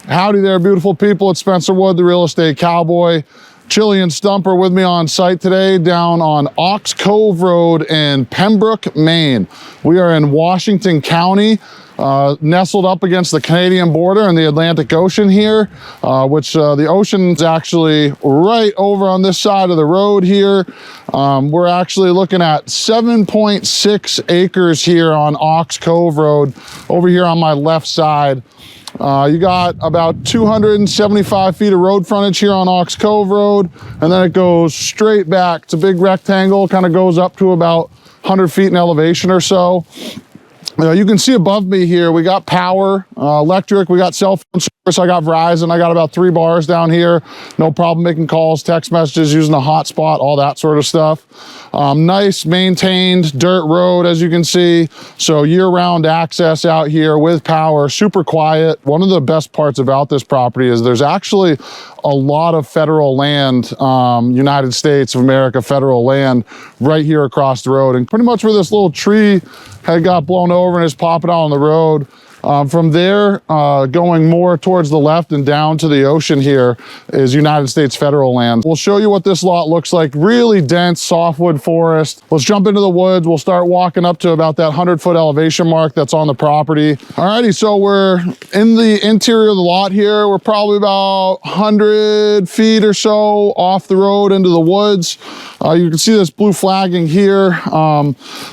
Howdy there, beautiful people. It's Spencer Wood, the real estate cowboy. Chili and Stumper with me on site today down on Ox Cove Road in Pembroke, Maine. We are in Washington County, nestled up against the Canadian border and the Atlantic Ocean here, which the ocean's actually right over on this side of the road here. We're actually looking at 7.6 acres here on Ox Cove Road, over here on my left side. You got about 275 feet of road frontage here on Ox Cove Road, and then it goes straight back. It's a big rectangle, kind of goes up to about 100 feet in elevation or so. You can see above me here, we got power, electric, we got cell phone service, I got Verizon, I got about 3 bars down here. No problem making calls, text messages, using a hotspot, all that sort of stuff. Nice maintained dirt road, as you can see. So year-round access out here with power, super quiet. One of the best parts about this property is there's actually a lot of federal land, United States of America federal land right here across the road. And pretty much where this little tree had got blown over and is popping out on the road. From there, going more towards the left and down to the ocean here is United States federal land. We'll show you what this lot looks like. Really dense softwood forest. Let's jump into the woods. We'll start walking up to about that 100-foot elevation mark that's on the property. Alrighty, so we're in the interior of the lot here. We're probably about 100 feet or so off the road into the woods. You can see this blue flagging here.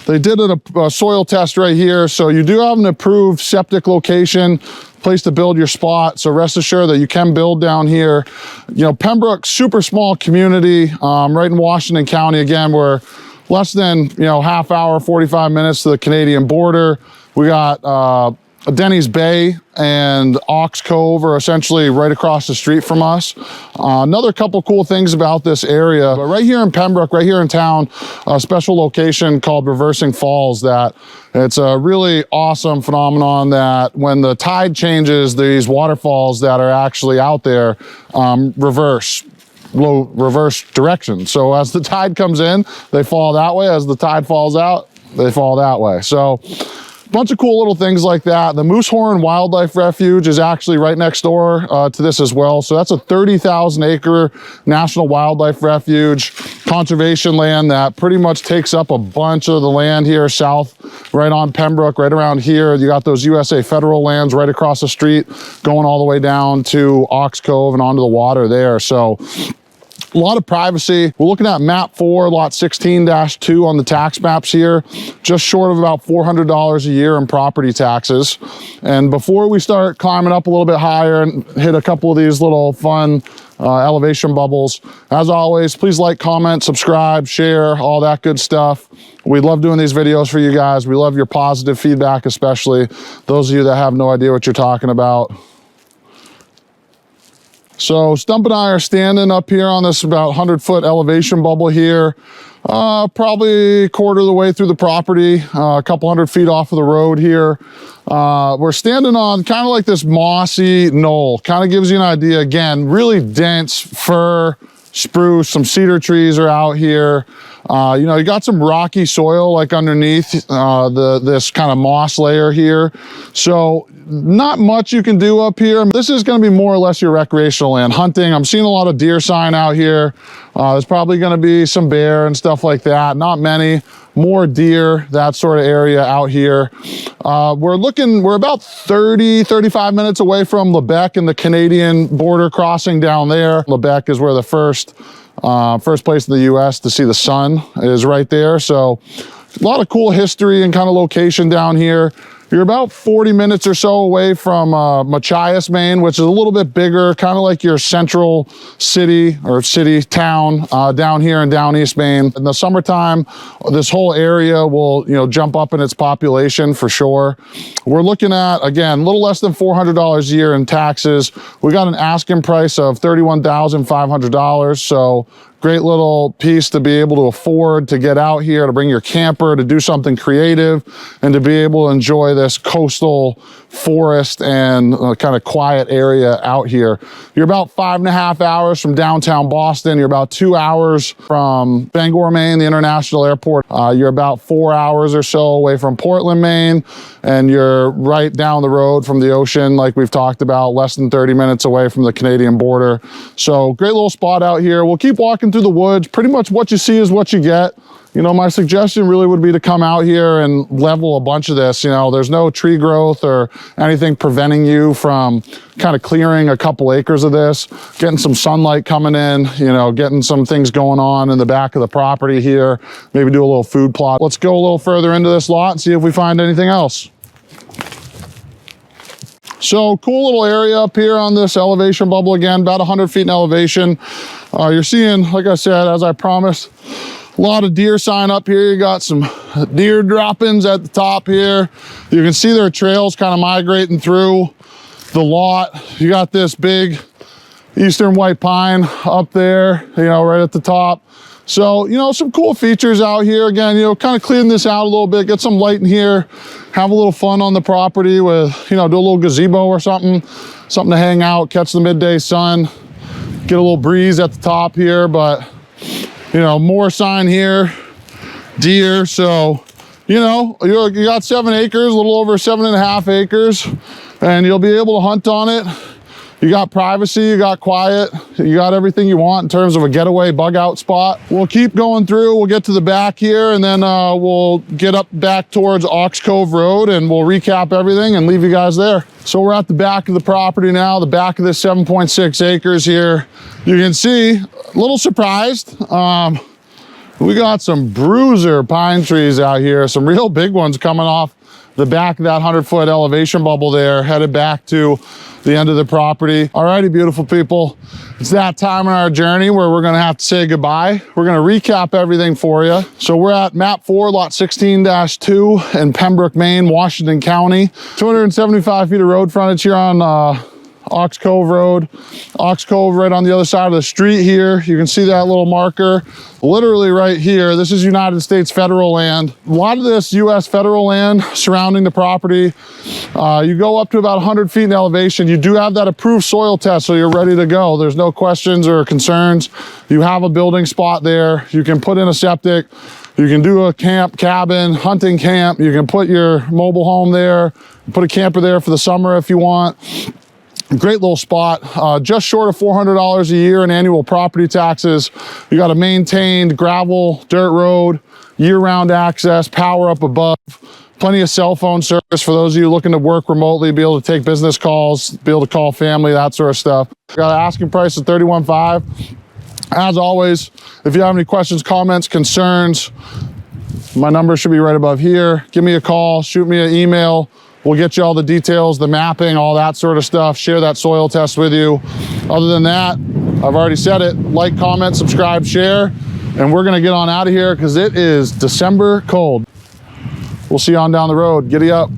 They did a soil test right here, so you do have an approved septic location, place to build your spot. So rest assured that you can build down here. You know, Pembroke, super small community, right in Washington County. Again, we're less than, half hour, 45 minutes to the Canadian border. We got Denny's Bay and Ox Cove are essentially right across the street from us. Another couple cool things about this area, but right here in Pembroke, right here in town, a special location called Reversing Falls, that it's a really awesome phenomenon that when the tide changes, these waterfalls that are actually out there reverse direction. So as the tide comes in, they fall that way. As the tide falls out, they fall that way. So bunch of cool little things like that. The Moosehorn Wildlife Refuge is actually right next door to this as well. So that's a 30,000 acre national wildlife refuge, conservation land that pretty much takes up a bunch of the land here south, right on Pembroke, right around here. You got those USA federal lands right across the street, going all the way down to Ox Cove and onto the water there. So a lot of privacy. We're looking at map 4, lot 16-2 on the tax maps here, just short of about $400 a year in property taxes. And before we start climbing up a little bit higher and hit a couple of these little fun elevation bubbles, as always, please like, comment, subscribe, share, all that good stuff. We love doing these videos for you guys. We love your positive feedback, especially those of you that have no idea what you're talking about. So Stump and I are standing up here on this about 100-foot elevation bubble here, probably a quarter of the way through the property, a couple 100 feet off of the road here. We're standing on kind of like this mossy knoll, kind of gives you an idea. Again, really dense fir, spruce, some cedar trees are out here. You got some rocky soil like underneath this kind of moss layer here. So not much you can do up here. This is going to be more or less your recreational land. Hunting, I'm seeing a lot of deer sign out here. There's probably going to be some bear and stuff like that. Not many, more deer, that sort of area out here. We're about 35 minutes away from Lebec and the Canadian border crossing down there. Lebec is where the first place in the U.S. to see the sun is right there. So a lot of cool history and kind of location down here. You're about 40 minutes or so away from Machias, Maine, which is a little bit bigger, kind of like your central city or city town down here in Down East Maine. In the summertime, this whole area will, jump up in its population for sure. We're looking at, again, a little less than $400 a year in taxes. We got an asking price of $31,500. So great little piece to be able to afford to get out here, to bring your camper, to do something creative, and to be able to enjoy this coastal forest and kind of quiet area out here. You're about 5.5 hours from downtown Boston. You're about 2 hours from Bangor, Maine, the international airport. You're about 4 hours or so away from Portland, Maine, and you're right down the road from the ocean, like we've talked about, less than 30 minutes away from the Canadian border. So great little spot out here. We'll keep walking through the woods. Pretty much what you see is what you get. You know, my suggestion really would be to come out here and level a bunch of this. You know, there's no tree growth or anything preventing you from kind of clearing a couple acres of this, getting some sunlight coming in, you know, getting some things going on in the back of the property here, maybe do a little food plot. Let's go a little further into this lot and see if we find anything else. So cool little area up here on this elevation bubble again, about 100 feet in elevation. You're seeing, like I said, as I promised, a lot of deer sign up here. You got some deer droppings at the top here. You can see their trails kind of migrating through the lot. You got this big eastern white pine up there, you know, right at the top. So, you know, some cool features out here. Again, you know, kind of clean this out a little bit, get some light in here, have a little fun on the property with, you know, do a little gazebo or something to hang out, catch the midday sun, get a little breeze at the top here. But you know, more sign here, deer. So, you know, you got 7 acres, a little over 7.5 acres, and you'll be able to hunt on it. You got privacy, you got quiet, you got everything you want in terms of a getaway bug out spot. We'll keep going through, we'll get to the back here, and then we'll get up back towards Ox Cove Road, and we'll recap everything and leave you guys there. So we're at the back of the property now, the back of this 7.6 acres here. You can see, a little surprised, we got some bruiser pine trees out here, some real big ones coming off the back of that 100-foot elevation bubble there, headed back to the end of the property. Alrighty, beautiful people. It's that time in our journey where we're gonna have to say goodbye. We're gonna recap everything for you. So we're at map 4, lot 16-2 in Pembroke, Maine, Washington County. 275 feet of road frontage here on Ox Cove Road. Ox Cove right on the other side of the street here. You can see that little marker literally right here. This is United States federal land. A lot of this US federal land surrounding the property. You go up to about 100 feet in elevation. You do have that approved soil test, so you're ready to go. There's no questions or concerns. You have a building spot there. You can put in a septic. You can do a camp, cabin, hunting camp. You can put your mobile home there, put a camper there for the summer if you want. Great little spot, just short of $400 a year in annual property taxes. You got a maintained gravel dirt road, year-round access, power up above, plenty of cell phone service for those of you looking to work remotely, be able to take business calls, be able to call family, that sort of stuff. Got an asking price of $31,500. As always, if you have any questions, comments, concerns, my number should be right above here. Give me a call, shoot me an email. We'll get you all the details, the mapping, all that sort of stuff, share that soil test with you. Other than that, I've already said it, like, comment, subscribe, share, and we're gonna get on out of here because it is December cold. We'll see you on down the road. Giddy up.